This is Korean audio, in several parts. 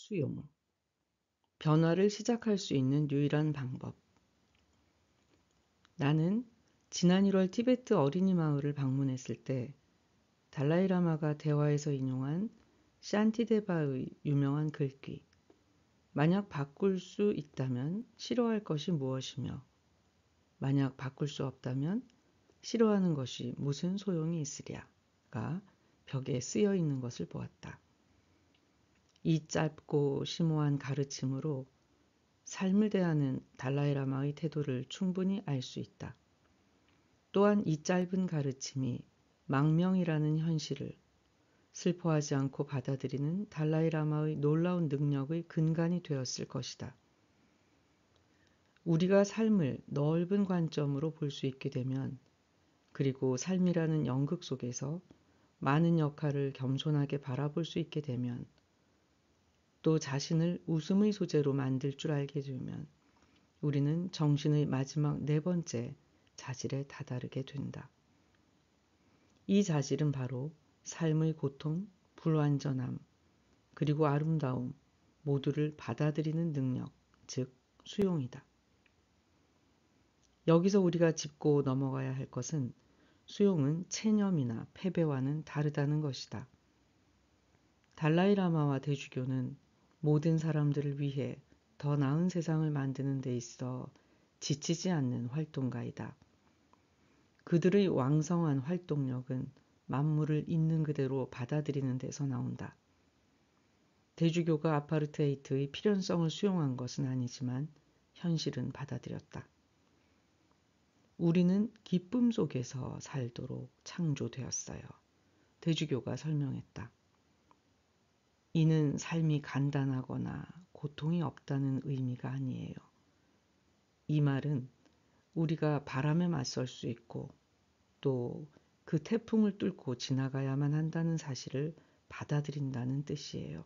수용. 변화를 시작할 수 있는 유일한 방법. 나는 지난 1월 티베트 어린이 마을을 방문했을 때 달라이라마가 대화에서 인용한 샨티데바의 유명한 글귀, 만약 바꿀 수 있다면 싫어할 것이 무엇이며 만약 바꿀 수 없다면 싫어하는 것이 무슨 소용이 있으랴가 벽에 쓰여 있는 것을 보았다. 이 짧고 심오한 가르침으로 삶을 대하는 달라이라마의 태도를 충분히 알 수 있다. 또한 이 짧은 가르침이 망명이라는 현실을 슬퍼하지 않고 받아들이는 달라이라마의 놀라운 능력의 근간이 되었을 것이다. 우리가 삶을 넓은 관점으로 볼 수 있게 되면, 그리고 삶이라는 연극 속에서 많은 역할을 겸손하게 바라볼 수 있게 되면, 또 자신을 웃음의 소재로 만들 줄 알게 되면 우리는 정신의 마지막 4번째 자질에 다다르게 된다. 이 자질은 바로 삶의 고통, 불완전함, 그리고 아름다움 모두를 받아들이는 능력, 즉 수용이다. 여기서 우리가 짚고 넘어가야 할 것은 수용은 체념이나 패배와는 다르다는 것이다. 달라이라마와 대주교는 모든 사람들을 위해 더 나은 세상을 만드는 데 있어 지치지 않는 활동가이다. 그들의 왕성한 활동력은 만물을 있는 그대로 받아들이는 데서 나온다. 대주교가 아파르테이트의 필연성을 수용한 것은 아니지만 현실은 받아들였다. 우리는 기쁨 속에서 살도록 창조되었어요. 대주교가 설명했다. 이는 삶이 간단하거나 고통이 없다는 의미가 아니에요. 이 말은 우리가 바람에 맞설 수 있고 또 그 태풍을 뚫고 지나가야만 한다는 사실을 받아들인다는 뜻이에요.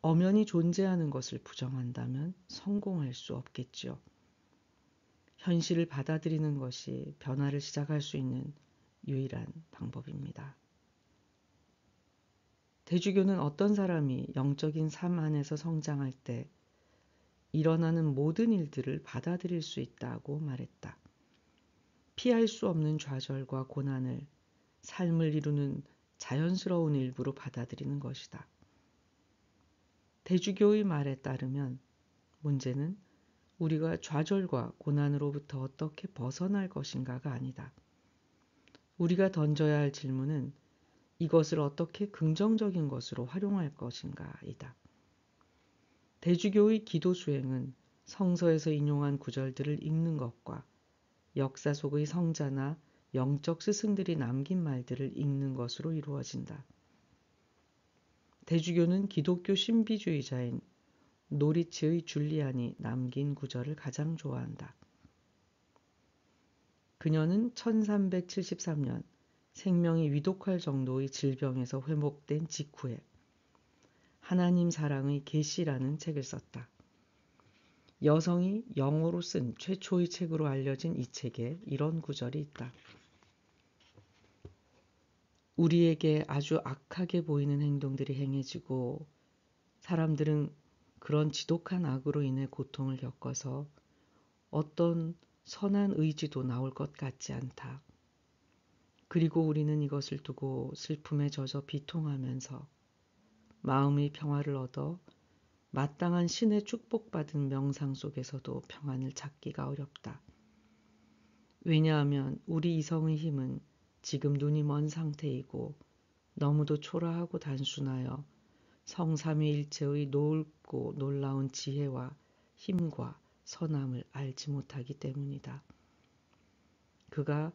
엄연히 존재하는 것을 부정한다면 성공할 수 없겠죠. 현실을 받아들이는 것이 변화를 시작할 수 있는 유일한 방법입니다. 대주교는 어떤 사람이 영적인 삶 안에서 성장할 때 일어나는 모든 일들을 받아들일 수 있다고 말했다. 피할 수 없는 좌절과 고난을 삶을 이루는 자연스러운 일부로 받아들이는 것이다. 대주교의 말에 따르면 문제는 우리가 좌절과 고난으로부터 어떻게 벗어날 것인가가 아니다. 우리가 던져야 할 질문은 이것을 어떻게 긍정적인 것으로 활용할 것인가이다. 대주교의 기도 수행은 성서에서 인용한 구절들을 읽는 것과 역사 속의 성자나 영적 스승들이 남긴 말들을 읽는 것으로 이루어진다. 대주교는 기독교 신비주의자인 노리츠의 줄리안이 남긴 구절을 가장 좋아한다. 그녀는 1373년 생명이 위독할 정도의 질병에서 회복된 직후에 하나님 사랑의 계시라는 책을 썼다. 여성이 영어로 쓴 최초의 책으로 알려진 이 책에 이런 구절이 있다. 우리에게 아주 악하게 보이는 행동들이 행해지고 사람들은 그런 지독한 악으로 인해 고통을 겪어서 어떤 선한 의지도 나올 것 같지 않다. 그리고 우리는 이것을 두고 슬픔에 젖어 비통하면서 마음의 평화를 얻어 마땅한 신의 축복받은 명상 속에서도 평안을 찾기가 어렵다. 왜냐하면 우리 이성의 힘은 지금 눈이 먼 상태이고 너무도 초라하고 단순하여 성삼위일체의 넓고 놀라운 지혜와 힘과 선함을 알지 못하기 때문이다. 그가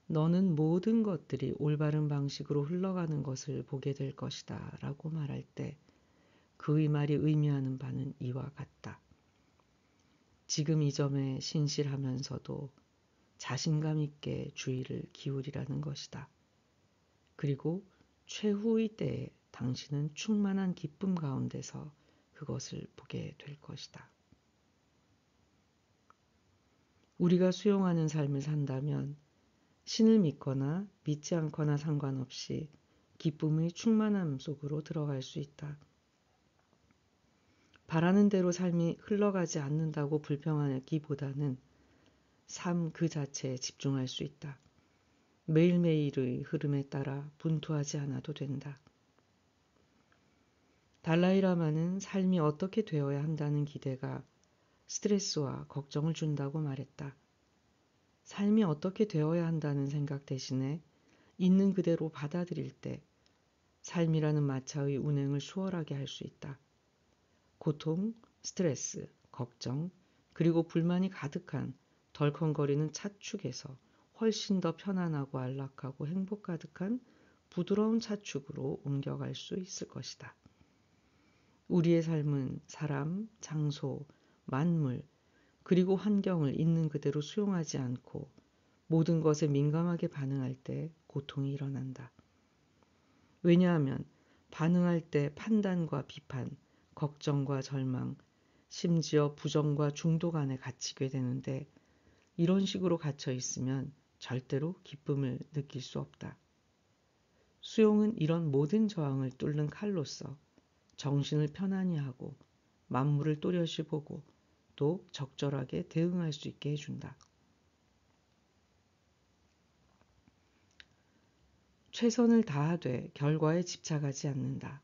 너는 모든 것들이 올바른 방식으로 흘러가는 것을 보게 될 것이다 라고 말할 때 그의 말이 의미하는 바는 이와 같다. 지금 이 점에 신실하면서도 자신감 있게 주의를 기울이라는 것이다. 그리고 최후의 때에 당신은 충만한 기쁨 가운데서 그것을 보게 될 것이다. 우리가 수용하는 삶을 산다면 신을 믿거나 믿지 않거나 상관없이 기쁨의 충만함 속으로 들어갈 수 있다. 바라는 대로 삶이 흘러가지 않는다고 불평하기보다는 삶 그 자체에 집중할 수 있다. 매일매일의 흐름에 따라 분투하지 않아도 된다. 달라이라마는 삶이 어떻게 되어야 한다는 기대가 스트레스와 걱정을 준다고 말했다. 삶이 어떻게 되어야 한다는 생각 대신에 있는 그대로 받아들일 때 삶이라는 마차의 운행을 수월하게 할 수 있다. 고통, 스트레스, 걱정, 그리고 불만이 가득한 덜컹거리는 차축에서 훨씬 더 편안하고 안락하고 행복 가득한 부드러운 차축으로 옮겨갈 수 있을 것이다. 우리의 삶은 사람, 장소, 만물, 그리고 환경을 있는 그대로 수용하지 않고 모든 것에 민감하게 반응할 때 고통이 일어난다. 왜냐하면 반응할 때 판단과 비판, 걱정과 절망, 심지어 부정과 중독 안에 갇히게 되는데 이런 식으로 갇혀 있으면 절대로 기쁨을 느낄 수 없다. 수용은 이런 모든 저항을 뚫는 칼로서 정신을 편안히 하고 만물을 또렷이 보고 또 적절하게 대응할 수 있게 해준다. 최선을 다하되 결과에 집착하지 않는다.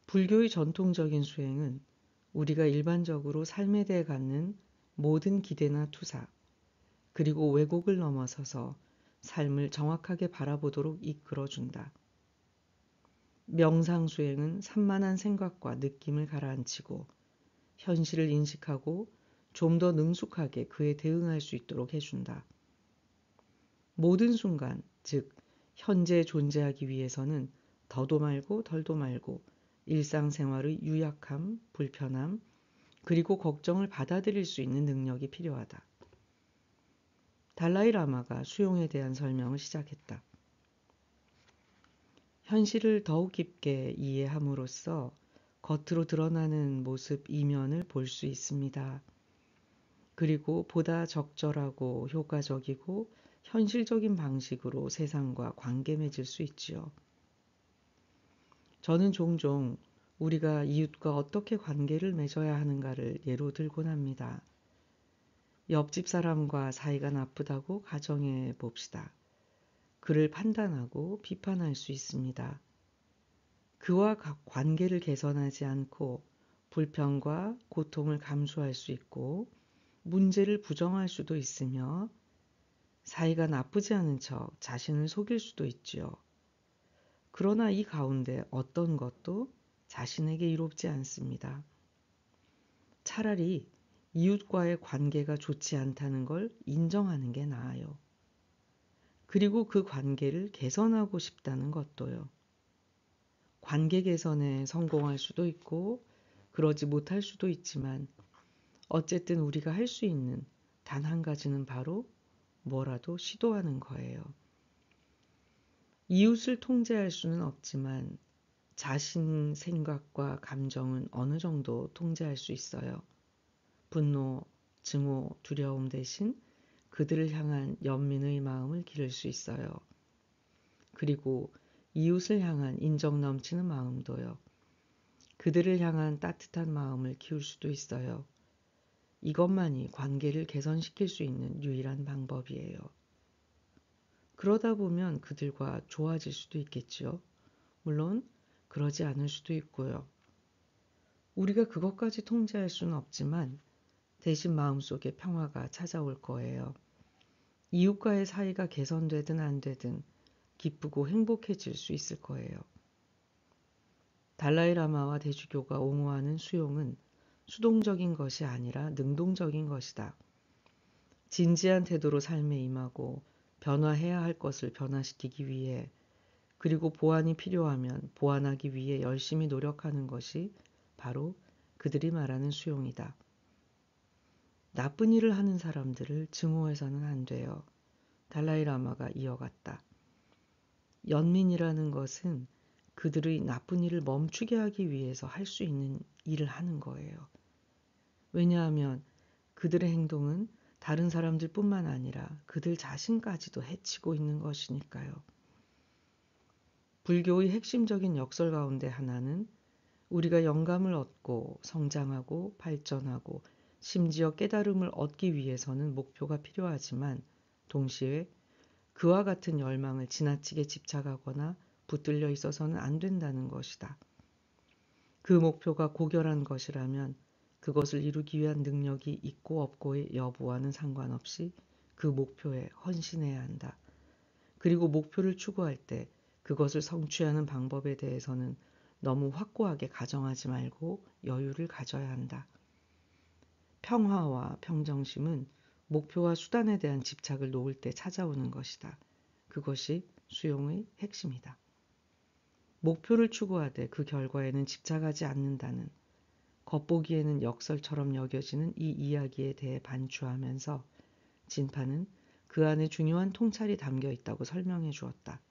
불교의 전통적인 수행은 우리가 일반적으로 삶에 대해 갖는 모든 기대나 투사, 그리고 왜곡을 넘어서서 삶을 정확하게 바라보도록 이끌어준다. 명상 수행은 산만한 생각과 느낌을 가라앉히고 현실을 인식하고 좀 더 능숙하게 그에 대응할 수 있도록 해준다. 모든 순간, 즉 현재 존재하기 위해서는 더도 말고 덜도 말고 일상생활의 유약함, 불편함, 그리고 걱정을 받아들일 수 있는 능력이 필요하다. 달라이 라마가 수용에 대한 설명을 시작했다. 현실을 더욱 깊게 이해함으로써 겉으로 드러나는 모습 이면을 볼 수 있습니다. 그리고 보다 적절하고 효과적이고 현실적인 방식으로 세상과 관계 맺을 수 있지요. 저는 종종 우리가 이웃과 어떻게 관계를 맺어야 하는가를 예로 들곤 합니다. 옆집 사람과 사이가 나쁘다고 가정해 봅시다. 그를 판단하고 비판할 수 있습니다. 그와 관계를 개선하지 않고 불평과 고통을 감수할 수 있고 문제를 부정할 수도 있으며 사이가 나쁘지 않은 척 자신을 속일 수도 있지요. 그러나 이 가운데 어떤 것도 자신에게 이롭지 않습니다. 차라리 이웃과의 관계가 좋지 않다는 걸 인정하는 게 나아요. 그리고 그 관계를 개선하고 싶다는 것도요. 관계 개선에 성공할 수도 있고 그러지 못할 수도 있지만 어쨌든 우리가 할 수 있는 단 한 가지는 바로 뭐라도 시도하는 거예요. 이웃을 통제할 수는 없지만 자신 생각과 감정은 어느 정도 통제할 수 있어요. 분노, 증오, 두려움 대신 그들을 향한 연민의 마음을 기를 수 있어요. 그리고 이웃을 향한 인정 넘치는 마음도요. 그들을 향한 따뜻한 마음을 키울 수도 있어요. 이것만이 관계를 개선시킬 수 있는 유일한 방법이에요. 그러다 보면 그들과 좋아질 수도 있겠지요. 물론 그러지 않을 수도 있고요. 우리가 그것까지 통제할 수는 없지만 대신 마음속에 평화가 찾아올 거예요. 이웃과의 사이가 개선되든 안 되든 기쁘고 행복해질 수 있을 거예요. 달라이 라마와 대주교가 옹호하는 수용은 수동적인 것이 아니라 능동적인 것이다. 진지한 태도로 삶에 임하고 변화해야 할 것을 변화시키기 위해 그리고 보완이 필요하면 보완하기 위해 열심히 노력하는 것이 바로 그들이 말하는 수용이다. 나쁜 일을 하는 사람들을 증오해서는 안 돼요. 달라이 라마가 이어갔다. 연민이라는 것은 그들의 나쁜 일을 멈추게 하기 위해서 할 수 있는 일을 하는 거예요. 왜냐하면 그들의 행동은 다른 사람들뿐만 아니라 그들 자신까지도 해치고 있는 것이니까요. 불교의 핵심적인 역설 가운데 하나는 우리가 영감을 얻고 성장하고 발전하고 심지어 깨달음을 얻기 위해서는 목표가 필요하지만 동시에 그와 같은 열망을 지나치게 집착하거나 붙들려 있어서는 안 된다는 것이다. 그 목표가 고결한 것이라면 그것을 이루기 위한 능력이 있고 없고의 여부와는 상관없이 그 목표에 헌신해야 한다. 그리고 목표를 추구할 때 그것을 성취하는 방법에 대해서는 너무 확고하게 가정하지 말고 여유를 가져야 한다. 평화와 평정심은 목표와 수단에 대한 집착을 놓을 때 찾아오는 것이다. 그것이 수용의 핵심이다. 목표를 추구하되 그 결과에는 집착하지 않는다는 겉보기에는 역설처럼 여겨지는 이 이야기에 대해 반추하면서 진파는 그 안에 중요한 통찰이 담겨 있다고 설명해 주었다.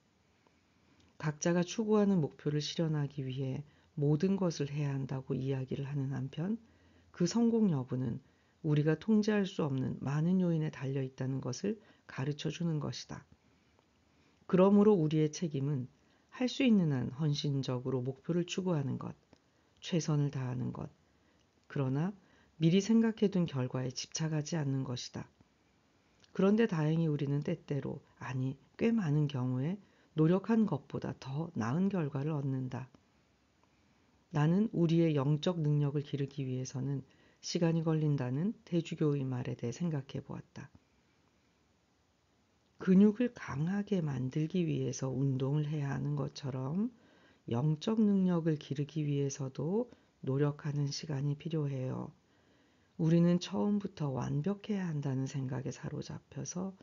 각자가 추구하는 목표를 실현하기 위해 모든 것을 해야 한다고 이야기를 하는 한편 그 성공 여부는 우리가 통제할 수 없는 많은 요인에 달려 있다는 것을 가르쳐 주는 것이다. 그러므로 우리의 책임은 할 수 있는 한 헌신적으로 목표를 추구하는 것, 최선을 다하는 것, 그러나 미리 생각해둔 결과에 집착하지 않는 것이다. 그런데 다행히 우리는 때때로, 아니 꽤 많은 경우에 노력한 것보다 더 나은 결과를 얻는다. 나는 우리의 영적 능력을 기르기 위해서는 시간이 걸린다는 대주교의 말에 대해 생각해 보았다. 근육을 강하게 만들기 위해서 운동을 해야 하는 것처럼 영적 능력을 기르기 위해서도 노력하는 시간이 필요해요. 우리는 처음부터 완벽해야 한다는 생각에 사로잡혀서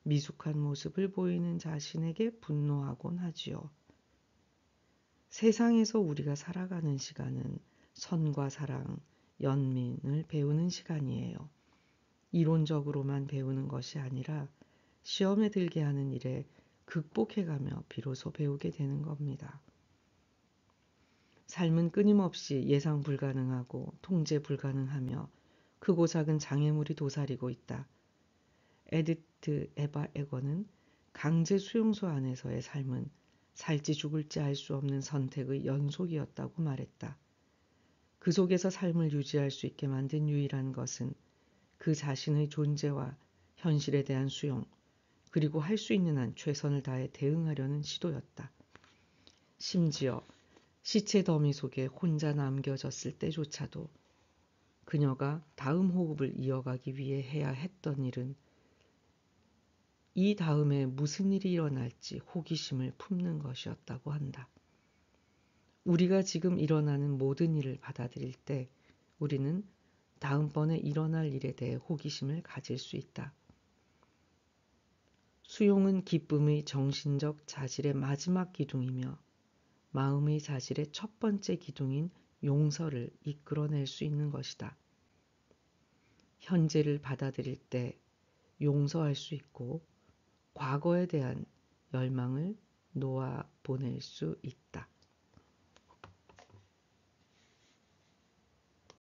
미숙한 모습을 보이는 자신에게 분노하곤 하지요. 세상에서 우리가 살아가는 시간은 선과 사랑, 연민을 배우는 시간이에요. 이론적으로만 배우는 것이 아니라 시험에 들게 하는 일에 극복해가며 비로소 배우게 되는 겁니다. 삶은 끊임없이 예상 불가능하고 통제 불가능하며 크고 작은 장애물이 도사리고 있다. 에디트 에바 에거는 강제 수용소 안에서의 삶은 살지 죽을지 알 수 없는 선택의 연속이었다고 말했다. 그 속에서 삶을 유지할 수 있게 만든 유일한 것은 그 자신의 존재와 현실에 대한 수용, 그리고 할 수 있는 한 최선을 다해 대응하려는 시도였다. 심지어 시체 더미 속에 혼자 남겨졌을 때조차도 그녀가 다음 호흡을 이어가기 위해 해야 했던 일은 이 다음에 무슨 일이 일어날지 호기심을 품는 것이었다고 한다. 우리가 지금 일어나는 모든 일을 받아들일 때 우리는 다음번에 일어날 일에 대해 호기심을 가질 수 있다. 수용은 기쁨의 정신적 자질의 마지막 기둥이며 마음의 자질의 첫 번째 기둥인 용서를 이끌어낼 수 있는 것이다. 현재를 받아들일 때 용서할 수 있고 과거에 대한 열망을 놓아 보낼 수 있다.